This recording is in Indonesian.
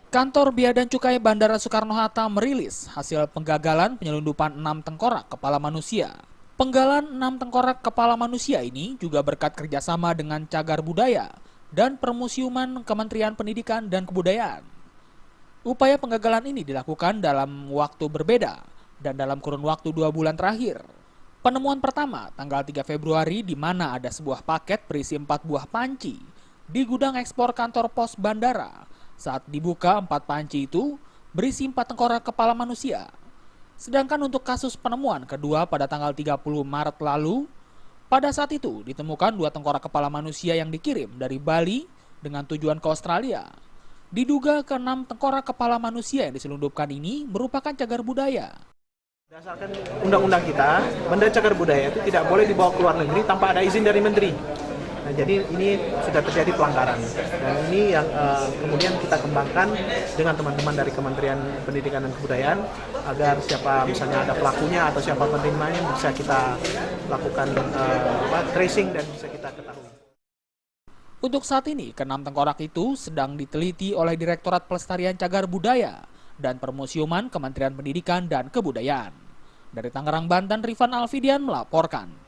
Kantor Bea dan Cukai Bandara Soekarno-Hatta merilis hasil penggagalan penyelundupan 6 tengkorak kepala manusia. Penggalan 6 tengkorak kepala manusia ini juga berkat kerjasama dengan Cagar Budaya dan Permusiuman Kementerian Pendidikan dan Kebudayaan. Upaya penggagalan ini dilakukan dalam waktu berbeda dan dalam kurun waktu 2 bulan terakhir. Penemuan pertama tanggal 3 Februari di mana ada sebuah paket berisi 4 buah panci di gudang ekspor kantor pos bandara. Saat dibuka 4 panci itu berisi 4 tengkorak kepala manusia. Sedangkan untuk kasus penemuan kedua pada tanggal 30 Maret lalu, pada saat itu ditemukan 2 tengkorak kepala manusia yang dikirim dari Bali dengan tujuan ke Australia. Diduga ke-6 tengkorak kepala manusia yang diselundupkan ini merupakan cagar budaya. Berdasarkan undang-undang kita, benda cagar budaya itu tidak boleh dibawa ke luar negeri tanpa ada izin dari menteri. Nah, jadi ini sudah terjadi pelanggaran dan ini yang kemudian kita kembangkan dengan teman-teman dari Kementerian Pendidikan dan Kebudayaan agar siapa misalnya ada pelakunya atau siapa penerimanya bisa kita lakukan tracing dan bisa kita ketahui. Untuk saat ini, ke-6 tengkorak itu sedang diteliti oleh Direktorat Pelestarian Cagar Budaya dan Permusiuman Kementerian Pendidikan dan Kebudayaan. Dari Tangerang, Banten, Rifan Alfidian melaporkan.